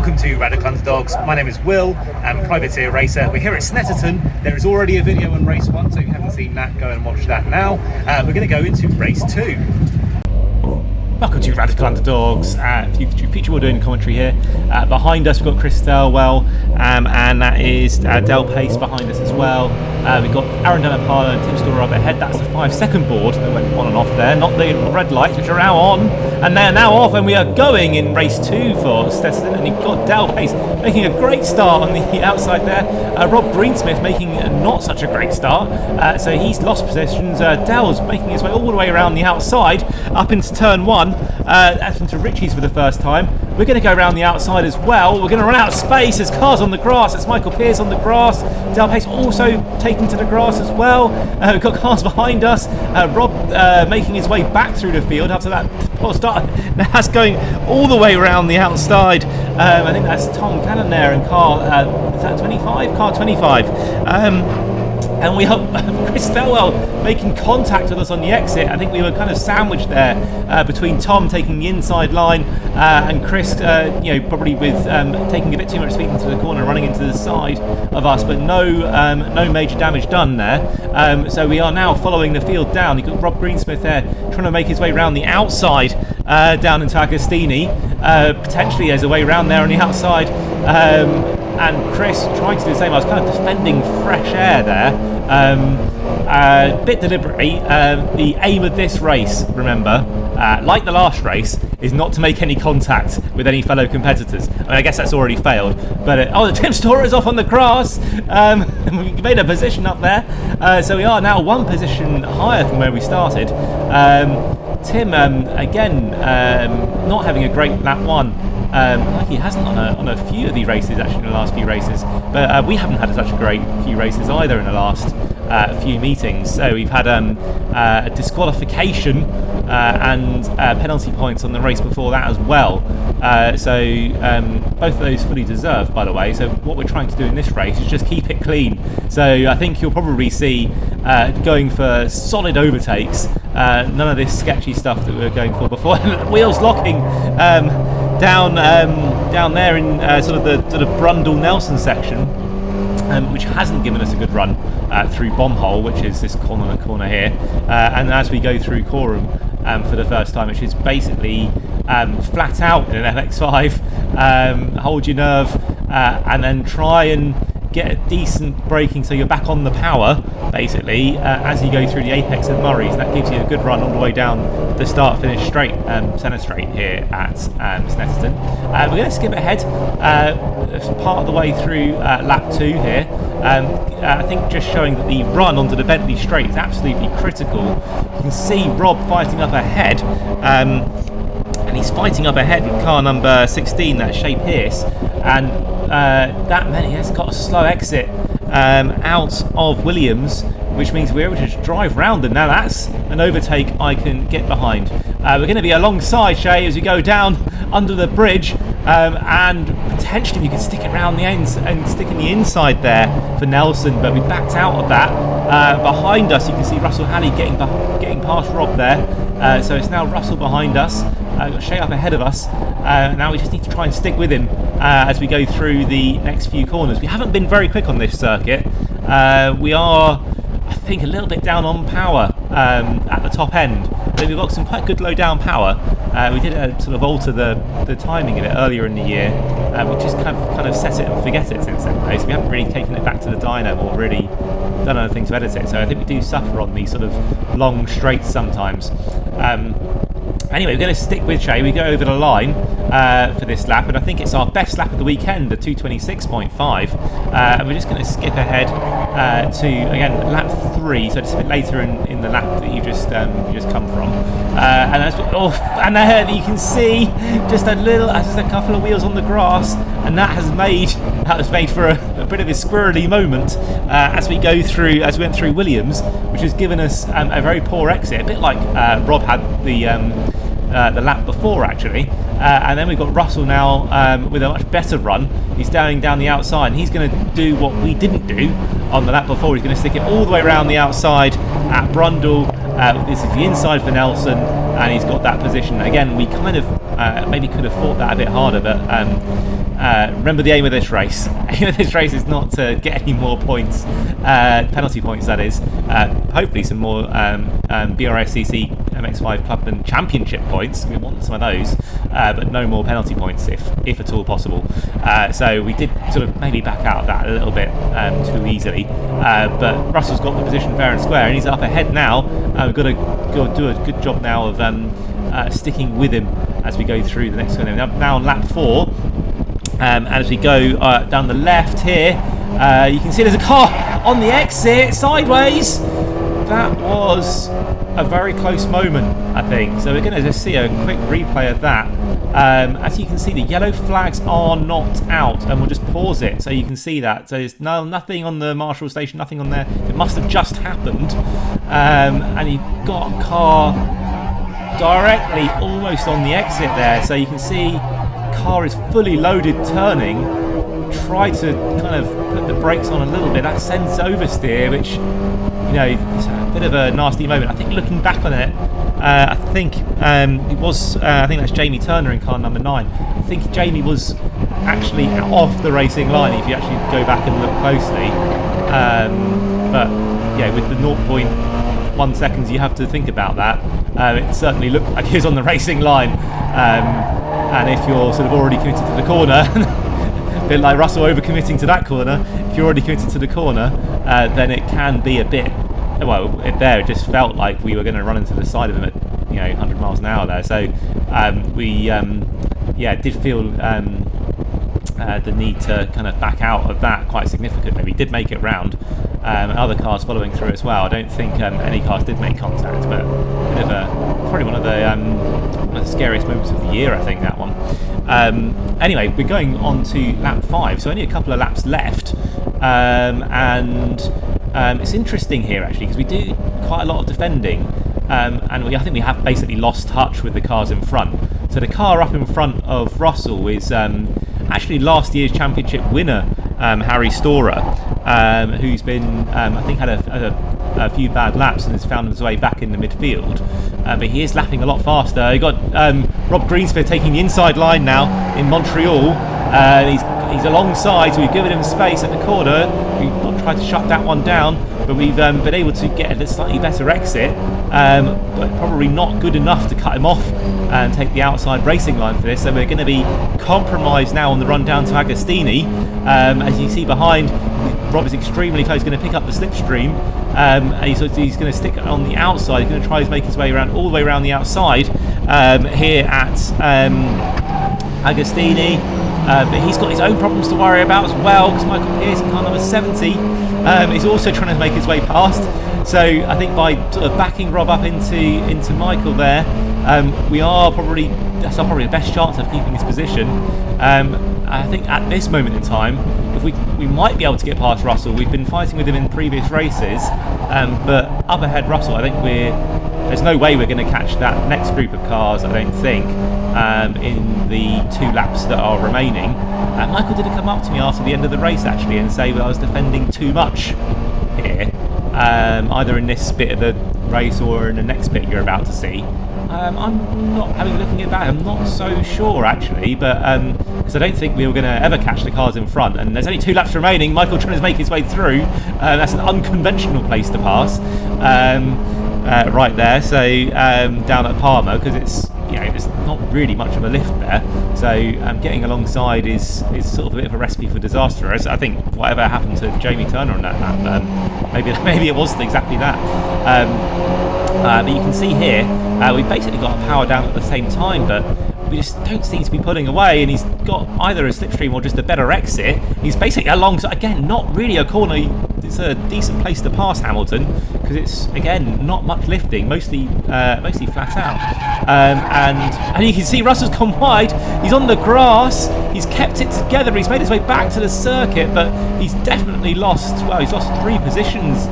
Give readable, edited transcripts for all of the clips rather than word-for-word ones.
Welcome to Radical Underdogs. My name is Will, I'm Privateer Racer. We're here at Snetterton. There is already a video on race 1, so if you haven't seen that, go and watch that now. We're going to go into race 2. Welcome to Radical Underdogs. Feature we're doing commentary here. Behind us we've got Chris Stelwell, and that is Del Pace behind us as well. We've got Aaron Denapala and Tim Storer up ahead. That's the 5-second board that went on and off there, not the red lights, which are now on, and they're now off, and we are going in race 2 for Snetterton. And you've got Del Pace making a great start on the outside there. Rob Greensmith making not such a great start, so he's lost positions. Del's making his way all the way around the outside up into turn 1. That's into Richie's for the first time. We're going to go around the outside as well. We're going to run out of space. There's cars on the grass. It's Michael Pearce on the grass. Del Pace also taking to the grass as well. We've got cars behind us. Rob making his way back through the field after that poor start. Now that's going all the way around the outside. I think that's Tom Cannon there in car, is that 25? Car 25. And we have Chris Stelwell making contact with us on the exit. I think we were kind of sandwiched there between Tom taking the inside line and Chris, probably with taking a bit too much speed into the corner and running into the side of us, but no major damage done there. So we are now following the field down. You've got Rob Greensmith there trying to make his way around the outside down into Agostini. Potentially there's a way around there on the outside. And Chris trying to do the same. I was kind of defending fresh air there. A bit deliberately. The aim of this race, remember, like the last race, is not to make any contact with any fellow competitors. I mean, I guess that's already failed. But the Tim Storer is off on the grass. We made a position up there, so we are now one position higher than where we started. Tim, again, not having a great lap 1. Like he hasn't on a few of the races actually in the last few races, but we haven't had such a great few races either in the last few meetings. So we've had a disqualification and penalty points on the race before that as well. So both of those fully deserved, by the way. So what we're trying to do in this race is just keep it clean. So I think you'll probably see going for solid overtakes. None of this sketchy stuff that we were going for before. Wheels locking down there in sort of the Brundle Nelson section, which hasn't given us a good run through Bombhole, which is this corner here, and as we go through Coram for the first time, which is basically flat out in an MX-5, hold your nerve, and then try and get a decent braking so you're back on the power basically as you go through the apex of Murray's. That gives you a good run all the way down the start finish straight, centre straight here at Snetterton. We're going to skip ahead part of the way through lap 2 here. I think just showing that the run onto the Bentley straight is absolutely critical. You can see Rob fighting up ahead, and he's fighting up ahead with car number 16, that's Shea Pearce, and that meant he has got a slow exit out of Williams, which means we're able to just drive round them. Now that's an overtake I can get behind. We're going to be alongside Shea as we go down under the bridge, and potentially we could stick it around the ends and stick in the inside there for Nelson, but we backed out of that. Behind us you can see Russell Halley getting past Rob there, so it's now Russell behind us. Got Shea up ahead of us. Now we just need to try and stick with him as we go through the next few corners. We haven't been very quick on this circuit. We are, I think, a little bit down on power at the top end. I think we've got some quite good low down power. We did sort of alter the timing of it earlier in the year. We just kind of set it and forget it since then, though. So we haven't really taken it back to the dyno or really done anything to edit it. So I think we do suffer on these sort of long straights sometimes. Anyway, we're going to stick with Shea. We go over the line for this lap, and I think it's our best lap of the weekend, the 2:26.5. And we're just going to skip ahead to, again, lap 3, so just a bit later in the lap that you just come from. And there you can see just a couple of wheels on the grass, and that was made for a bit of a squirrely moment as we went through Williams, which has given us a very poor exit, a bit like Rob had the lap before actually, and then we've got Russell now with a much better run. He's down the outside, and he's going to do what we didn't do on the lap before. He's going to stick it all the way around the outside at Brundle This is the inside for Nelson, and he's got that position. Again, we kind of maybe could have fought that a bit harder, but remember the aim of this race. Aim of this race is not to get any more points, penalty points that is. Hopefully some more BRSCC MX-5 Clubman Championship points. We want some of those, but no more penalty points if at all possible. So we did sort of maybe back out of that a little bit too easily. But Russell's got the position fair and square, and he's up ahead now. We've got to do a good job now of sticking with him as we go through the next one. Now on lap 4, and as we go down the left here, you can see there's a car on the exit sideways. That was a very close moment, I think. So we're going to just see a quick replay of that. As you can see, the yellow flags are not out, and we'll just pause it so you can see that. So there's nothing on the Marshall station, nothing on there. It must have just happened. And you've got a car directly almost on the exit there. So you can see car is fully loaded turning. Try to kind of put the brakes on a little bit. That sends oversteer, which, you know, it's a bit of a nasty moment. I think looking back on it, I think it was, I think that's Jamie Turner in car number 9. I think Jamie was actually off the racing line if you actually go back and look closely. But yeah, with the 0.1 seconds you have to think about that. It certainly looked like he was on the racing line. And if you're sort of already committed to the corner, a bit like Russell overcommitting to that corner, if you're already committed to the corner, then it can be a bit, well, it just felt like we were going to run into the side of him at, 100 miles an hour there. So we did feel the need to kind of back out of that quite significantly. We did make it round, other cars following through as well. I don't think any cars did make contact, but a bit of probably one of the scariest moments of the year, I think, that one. Anyway, we're going on to lap 5, so only a couple of laps left, and it's interesting here actually because we do quite a lot of defending, and I think we have basically lost touch with the cars in front. So the car up in front of Russell is actually last year's championship winner, Harry Storer, who's been, I think, had a few bad laps and has found his way back in the midfield. But he is lapping a lot faster. You got Rob Greenspear taking the inside line now in Montreal. He's alongside, so we've given him space at the corner. We've not tried to shut that one down, but we've been able to get a slightly better exit, but probably not good enough to cut him off and take the outside racing line for this. So we're going to be compromised now on the run down to Agostini. As you see behind, Rob is extremely close, going to pick up the slipstream, and he's going to stick on the outside. He's going to try to make his way around all the way around the outside here at Agostini. But he's got his own problems to worry about as well, because Michael Pearce in car number 70 is also trying to make his way past. So I think by sort of backing Rob up into Michael there, that's probably the best chance of keeping his position. I think at this moment in time, if we might be able to get past Russell. We've been fighting with him in previous races, but up ahead Russell, I think there's no way we're going to catch that next group of cars, I don't think, in the 2 laps that are remaining. Michael did come up to me after the end of the race actually and say that I was defending too much here, either in this bit of the race or in the next bit you're about to see. I'm not, looking at that, I'm not so sure actually, but because I don't think we were going to ever catch the cars in front, and there's only 2 laps remaining. Michael trying to make his way through. That's an unconventional place to pass right there. So down at Palmer, because it's there's not really much of a lift there. So getting alongside is sort of a bit of a recipe for disaster. I think whatever happened to Jamie Turner on that lap, maybe it wasn't exactly that. But you can see here, we've basically got a power down at the same time, but we just don't seem to be pulling away, and he's got either a slipstream or just a better exit. He's basically alongside, again, not really a corner. It's a decent place to pass Hamilton, because it's, again, not much lifting, mostly flat out. And you can see Russell's gone wide. He's on the grass. He's kept it together. He's made his way back to the circuit, but he's definitely lost. Well, he's lost 3 positions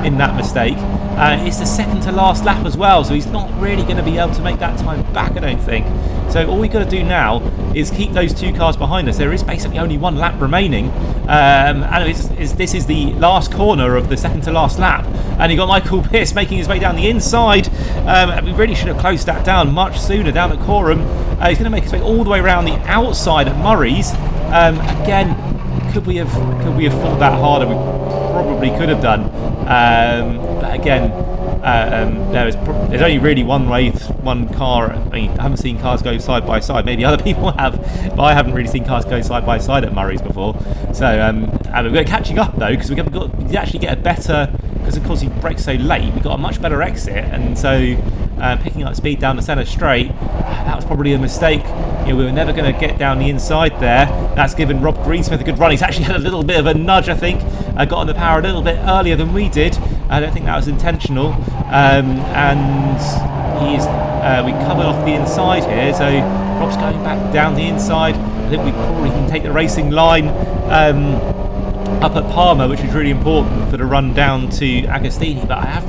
in that mistake. It's the second to last lap as well, so he's not really going to be able to make that time back, I don't think. So all we've got to do now is keep those 2 cars behind us. There is basically only 1 lap remaining, and this is the last corner of the second to last lap, and you got Michael Pierce making his way down the inside. We really should have closed that down much sooner down at Coram. He's going to make his way all the way around the outside at Murray's. Again, could we have fought that harder? We probably could have done, but again, there's only really one car. I mean, I haven't seen cars go side by side. Maybe other people have, but I haven't really seen cars go side by side at Murray's before. So we're catching up though, because we actually get a better, because of course he brakes so late. We got a much better exit, and so picking up speed down the centre straight, that was probably a mistake. We were never going to get down the inside there. That's given Rob Greensmith a good run. He's actually had a little bit of a nudge, I think. Got on the power a little bit earlier than we did. I don't think that was intentional. And we covered off the inside here, so Rob's going back down the inside. I think we probably can take the racing line up at Palmer, which is really important for the run down to Agostini, but I have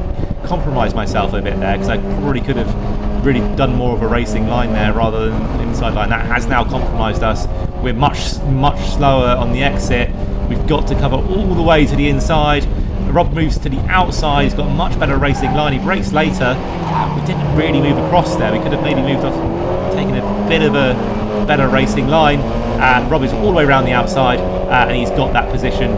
compromised myself a bit there, because I probably could have really done more of a racing line there rather than inside line. That has now compromised us. We're much slower on the exit. We've got to cover all the way to the inside. Rob moves to the outside. He's got a much better racing line. He brakes later. We didn't really move across there. We could have maybe moved off, taken a bit of a better racing line. Rob is all the way around the outside, and he's got that position.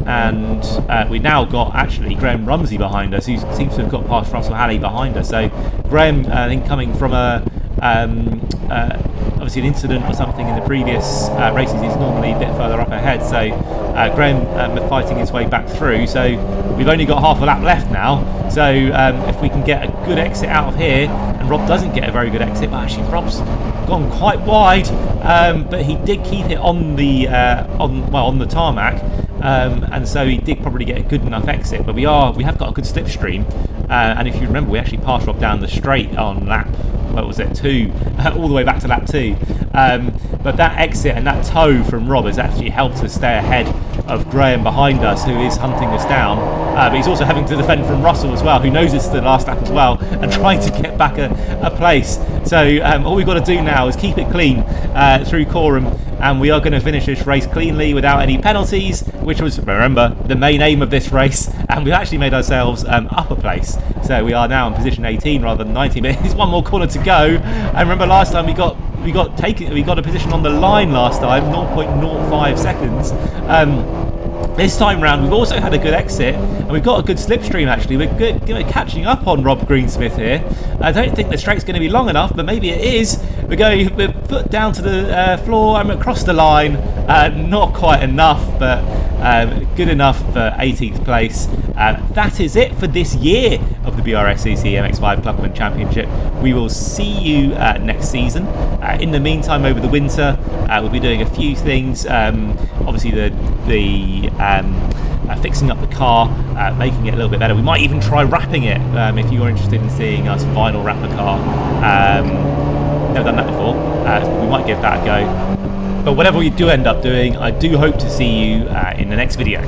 And we now got actually Graham Rumsey behind us, who seems to have got past Russell Halley behind us. So Graham, I think, coming from obviously an incident or something in the previous races, he's normally a bit further up ahead. So Graham fighting his way back through. So we've only got half a lap left now. So if we can get a good exit out of here, and Rob doesn't get a very good exit, but actually Rob's gone quite wide, but he did keep it on the on the tarmac, and so he did probably get a good enough exit. But we have got a good slipstream, and if you remember, we actually passed Rob down the straight on lap, what was it, 2, all the way back to lap 2. But that exit and that tow from Rob has actually helped us stay ahead of Graham behind us, who is hunting us down. But he's also having to defend from Russell as well, who knows it's the last lap as well, and trying to get back a place. So all we've got to do now is keep it clean through Coram, and we are going to finish this race cleanly without any penalties, which was, remember, the main aim of this race. And we've actually made ourselves upper place. So we are now in position 18 rather than 19, but there's one more corner to go. And remember, last time we got a position on the line last time, 0.05 seconds. This time round, we've also had a good exit, and we've got a good slipstream. Actually, we're catching up on Rob Greensmith here. I don't think the straight's going to be long enough, but maybe it is. We're foot down to the floor. I'm across the line. Not quite enough, but good enough for 18th place. That is it for this year of the BRSCC MX-5 Clubman Championship. We will see you next season. In the meantime, over the winter, we'll be doing a few things. Obviously, the fixing up the car, making it a little bit better. We might even try wrapping it if you're interested in seeing us vinyl wrap a car. Never done that before. We might give that a go. But whatever we do end up doing, I do hope to see you in the next video.